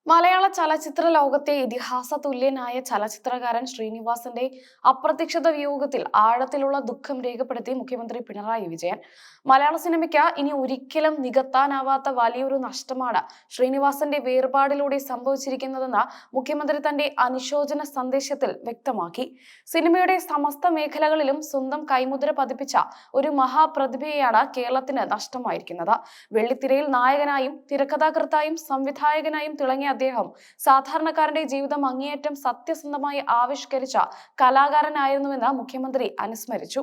മലയാള ചലച്ചിത്ര ലോകത്തെ ഇതിഹാസ തുല്യനായ ചലച്ചിത്രകാരൻ ശ്രീനിവാസന്റെ അപ്രതീക്ഷിത വിയോഗത്തിൽ ആഴത്തിലുള്ള ദുഃഖം രേഖപ്പെടുത്തി മുഖ്യമന്ത്രി പിണറായി വിജയൻ. മലയാള സിനിമയ്ക്ക് ഇനി ഒരിക്കലും നികത്താനാവാത്ത വലിയൊരു നഷ്ടമാണ് ശ്രീനിവാസന്റെ വേർപാടിലൂടെ സംഭവിച്ചിരിക്കുന്നതെന്ന് മുഖ്യമന്ത്രി തന്റെ അനുശോചന സന്ദേശത്തിൽ വ്യക്തമാക്കി. സിനിമയുടെ സമസ്ത മേഖലകളിലും സ്വന്തം കൈമുദ്ര പതിപ്പിച്ച ഒരു മഹാപ്രതിഭയെയാണ് കേരളത്തിന് നഷ്ടമായിരിക്കുന്നത്. വെള്ളിത്തിരയിൽ നായകനായും തിരക്കഥാകൃത്തായും സംവിധായകനായും തിളങ്ങിയ അദ്ദേഹം സാധാരണക്കാരന്റെ ജീവിതം അങ്ങേയറ്റം സത്യസന്ധമായി ആവിഷ്കരിച്ച കലാകാരനായിരുന്നുവെന്ന് മുഖ്യമന്ത്രി അനുസ്മരിച്ചു.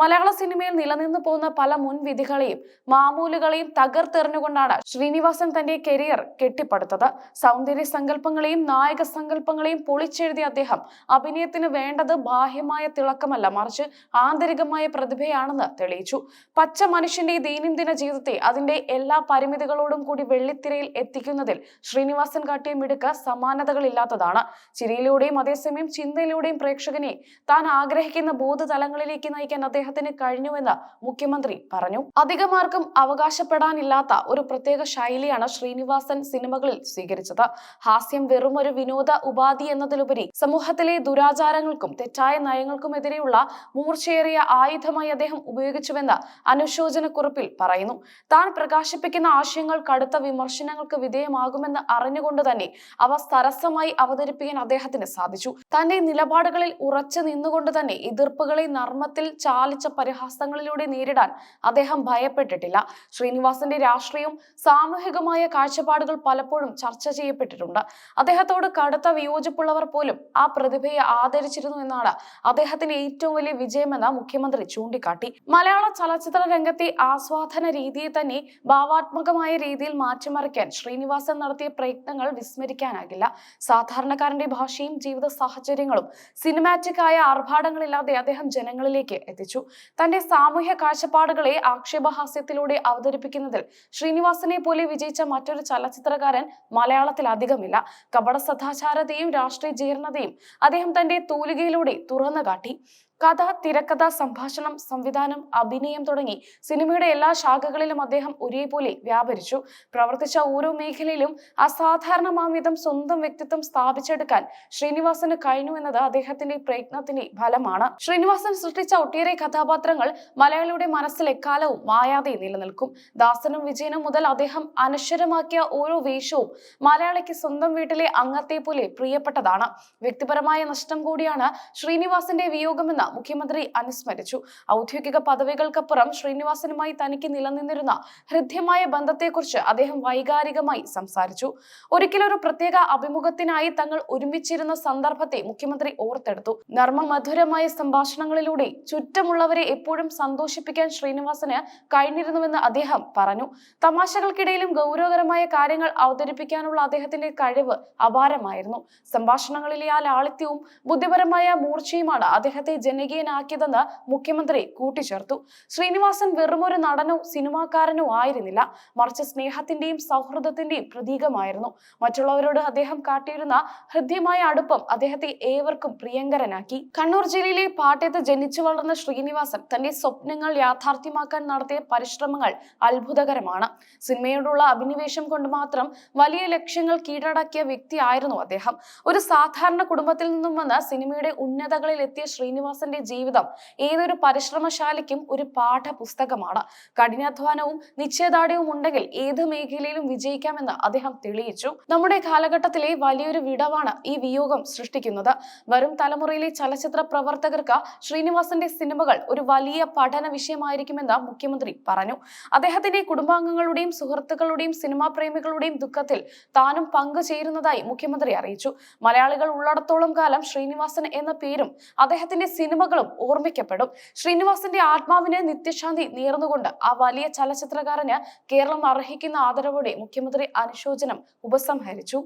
മലയാള സിനിമയിൽ നിലനിന്നു പോകുന്ന പല മുൻവിധികളെയും മാമൂലുകളെയും തകർത്തെറിഞ്ഞുകൊണ്ടാണ് ശ്രീനിവാസൻ തന്റെ കരിയർ കെട്ടിപ്പടുത്തത്. സൗന്ദര്യ സങ്കല്പങ്ങളെയും നായക സങ്കല്പങ്ങളെയും പൊളിച്ചെഴുതിയ അദ്ദേഹം അഭിനയത്തിന് വേണ്ടത് ബാഹ്യമായ തിളക്കമല്ല, മറിച്ച് ആന്തരികമായ പ്രതിഭയാണെന്ന് തെളിയിച്ചു. പച്ച മനുഷ്യന്റെ ദൈനംദിന ജീവിതത്തെ അതിന്റെ എല്ലാ പരിമിതികളോടും കൂടി വെള്ളിത്തിരയിൽ എത്തിക്കുന്നതിൽ ശ്രീനിവാസൻ കാട്ടിയ മിടുക്ക് സമാനതകളില്ലാത്തതാണ്. ചിരിയിലൂടെയും അതേസമയം ചിന്തയിലൂടെയും പ്രേക്ഷകനെ താൻ ആഗ്രഹിക്കുന്ന ബോധതലങ്ങളിലേക്ക് നയിക്കാൻ അദ്ദേഹത്തിന് കഴിഞ്ഞുവെന്ന് മുഖ്യമന്ത്രി പറഞ്ഞു. അധികമാർക്കും അവകാശപ്പെടാനില്ലാത്ത ഒരു പ്രത്യേക ശൈലിയാണ് ശ്രീനിവാസൻ സിനിമകളിൽ സ്വീകരിച്ചത്. ഹാസ്യം വെറും ഒരു വിനോദ ഉപാധി എന്നതിലുപരി സമൂഹത്തിലെ ദുരാചാരങ്ങൾക്കും തെറ്റായ നയങ്ങൾക്കുമെതിരെയുള്ള മൂർച്ചയേറിയ ആയുധമായി അദ്ദേഹം ഉപയോഗിച്ചുവെന്ന് അനുശോചനക്കുറിപ്പിൽ പറയുന്നു. താൻ പ്രകാശിപ്പിക്കുന്ന ആശയങ്ങൾ കടുത്ത വിമർശനങ്ങൾക്ക് വിധേയമാകുമെന്ന് അറിഞ്ഞുകൊണ്ട് തന്നെ അവ സരസമായി അവതരിപ്പിക്കാൻ അദ്ദേഹത്തിന് സാധിച്ചു. തന്റെ നിലപാടുകളിൽ ഉറച്ചു നിന്നുകൊണ്ട് തന്നെ എതിർപ്പുകളെ നർമ്മത്തിൽ ചാലിച്ച പരിഹാസങ്ങളിലൂടെ നേരിടാൻ അദ്ദേഹം ഭയപ്പെട്ടിട്ടില്ല. ശ്രീനിവാസന്റെ രാഷ്ട്രീയവും സാമൂഹികമായ കാഴ്ചപ്പാടുകൾ പലപ്പോഴും ചർച്ച ചെയ്യപ്പെട്ടിട്ടുണ്ട്. അദ്ദേഹത്തോട് കടുത്ത വിയോജിപ്പുള്ളവർ പോലും ആ പ്രതിഭയെ ആദരിച്ചിരുന്നു എന്നാണ് അദ്ദേഹത്തിന്റെ ഏറ്റവും വലിയ വിജയമെന്ന് മുഖ്യമന്ത്രി ചൂണ്ടിക്കാട്ടി. മലയാള ചലച്ചിത്ര രംഗത്തെ ആസ്വാദന രീതിയെ തന്നെ ഭാവാത്മകമായ രീതിയിൽ മാറ്റിമറിക്കാൻ ശ്രീനിവാസൻ നടത്തിയ പ്രയത്നങ്ങൾ വിസ്മരിക്കാനാകില്ല. സാധാരണക്കാരന്റെ ഭാഷയും ജീവിത സാഹചര്യങ്ങളും സിനിമാറ്റിക് ആയ ആർഭാടങ്ങളില്ലാതെ അദ്ദേഹം ജനങ്ങളിലേക്ക് എത്തിച്ചു. തന്റെ സാമൂഹ്യ കാഴ്ചപ്പാടുകളെ ആക്ഷേപഹാസ്യത്തിലൂടെ അവതരിപ്പിക്കുന്നതിൽ ശ്രീനിവാസനെ പോലെ വിജയിച്ച മറ്റൊരു ചലച്ചിത്രകാരൻ മലയാളത്തിൽ അധികമില്ല. കപട സദാചാരതയും രാഷ്ട്രീയ ജീർണതയും അദ്ദേഹം തന്റെ തൂലികയിലൂടെ തുറന്നു കാട്ടി. കഥ, തിരക്കഥ, സംഭാഷണം, സംവിധാനം, അഭിനയം തുടങ്ങി സിനിമയുടെ എല്ലാ ശാഖകളിലും അദ്ദേഹം ഒരേപോലെ വ്യാപരിച്ചു. പ്രവർത്തിച്ച ഓരോ മേഖലയിലും അസാധാരണമാംവിധം സ്വന്തം വ്യക്തിത്വം സ്ഥാപിച്ചെടുക്കാൻ ശ്രീനിവാസന് കഴിഞ്ഞു എന്നത് അദ്ദേഹത്തിന്റെ പ്രയത്നത്തിന്റെ ഫലമാണ്. ശ്രീനിവാസൻ സൃഷ്ടിച്ച ഒട്ടേറെ കഥാപാത്രങ്ങൾ മലയാളിയുടെ മനസ്സിൽ എക്കാലവും മായാതെ നിലനിൽക്കും. ദാസനും വിജയനും മുതൽ അദ്ദേഹം അനശ്വരമാക്കിയ ഓരോ വേഷവും മലയാളിക്ക് സ്വന്തം വീട്ടിലെ അംഗത്തെ പോലെ പ്രിയപ്പെട്ടതാണ്. വ്യക്തിപരമായ നഷ്ടം കൂടിയാണ് ശ്രീനിവാസന്റെ വിയോഗമെന്ന് മുഖ്യമന്ത്രി അനുസ്മരിച്ചു. ഔദ്യോഗിക പദവികൾക്കപ്പുറം ശ്രീനിവാസനുമായി തനിക്ക് നിലനിന്നിരുന്ന ഹൃദ്യമായ ബന്ധത്തെക്കുറിച്ച് അദ്ദേഹം വൈകാരികമായി സംസാരിച്ചു. ഒരിക്കലൊരു പ്രത്യേക അഭിമുഖത്തിനായി തങ്ങൾ ഒരുമിച്ചിരുന്ന സന്ദർഭത്തെ മുഖ്യമന്ത്രി ഓർത്തെടുത്തു. നർമ്മമധുരമായ സംഭാഷണങ്ങളിലൂടെ ചുറ്റുമുള്ളവരെ എപ്പോഴും സന്തോഷിപ്പിക്കാൻ ശ്രീനിവാസന് കഴിഞ്ഞിരുന്നുവെന്ന് അദ്ദേഹം പറഞ്ഞു. തമാശകൾക്കിടയിലും ഗൗരവകരമായ കാര്യങ്ങൾ അവതരിപ്പിക്കാനുള്ള അദ്ദേഹത്തിന്റെ കഴിവ് അപാരമായിരുന്നു. സംഭാഷണങ്ങളിലെ ആ ലാളിത്യവും ബുദ്ധിപരമായ മൂർച്ചയുമാണ് അദ്ദേഹത്തെ ജനകീയനാക്കിയതെന്ന് മുഖ്യമന്ത്രി കൂട്ടിച്ചേർത്തു. ശ്രീനിവാസൻ വെറുമൊരു നടനോ സിനിമാക്കാരനോ ആയിരുന്നില്ല, മറിച്ച് സ്നേഹത്തിന്റെയും സൗഹൃദത്തിന്റെയും പ്രതീകമായിരുന്നു. മറ്റുള്ളവരോട് അദ്ദേഹം കാട്ടിയിരുന്ന ഹൃദ്യമായ അടുപ്പം അദ്ദേഹത്തെ ഏവർക്കും പ്രിയങ്കരനാക്കി. കണ്ണൂർ ജില്ലയിലെ പാട്യത്ത് ജനിച്ചു വളർന്ന ശ്രീനിവാസൻ തന്റെ സ്വപ്നങ്ങൾ യാഥാർത്ഥ്യമാക്കാൻ നടത്തിയ പരിശ്രമങ്ങൾ അത്ഭുതകരമാണ്. സിനിമയോടുള്ള അഭിനിവേശം കൊണ്ട് മാത്രം വലിയ ലക്ഷ്യങ്ങൾ കീഴടക്കിയ വ്യക്തിയായിരുന്നു അദ്ദേഹം. ഒരു സാധാരണ കുടുംബത്തിൽ നിന്നും വന്ന് സിനിമയുടെ ഉന്നതകളിൽ എത്തിയ ശ്രീനിവാസന്റെ ജീവിതം ഏതൊരു പരിശ്രമശാലിക്കും ഒരു പാഠപുസ്തകമാണ്. കഠിനാധ്വാനവും നിശ്ചയദാർഢ്യവും ഉണ്ടെങ്കിൽ ഏത് മേഖലയിലും വിജയിക്കാമെന്ന് അദ്ദേഹം തെളിയിച്ചു. നമ്മുടെ കാലഘട്ടത്തിലെ വലിയൊരു വിടവാണ് ഈ വിയോഗം സൃഷ്ടിക്കുന്നത്. വരും തലമുറയിലെ ചലച്ചിത്ര പ്രവർത്തകർക്ക് ശ്രീനിവാസന്റെ സിനിമകൾ ഒരു വലിയ പഠന വിഷയമായിരിക്കുമെന്ന് മുഖ്യമന്ത്രി പറഞ്ഞു. അദ്ദേഹത്തിന്റെ കുടുംബാംഗങ്ങളുടെയും സുഹൃത്തുക്കളുടെയും സിനിമാ പ്രേമികളുടെയും ദുഃഖത്തിൽ താനും പങ്കുചേരുന്നതായി മുഖ്യമന്ത്രി അറിയിച്ചു. മലയാളികൾ ഉള്ളിടത്തോളം കാലം ശ്രീനിവാസൻ എന്ന പേരും അദ്ദേഹത്തിന്റെ സിനിമകളും ഓർമ്മിക്കപ്പെടും. ശ്രീനിവാസന്റെ ആത്മാവിന് നിത്യശാന്തി നേർന്നുകൊണ്ട് ആ വലിയ ചലച്ചിത്രകാരന് കേരളം അർഹിക്കുന്ന ആദരവോടെ മുഖ്യമന്ത്രി അനുശോചനം ഉപസംഹരിച്ചു.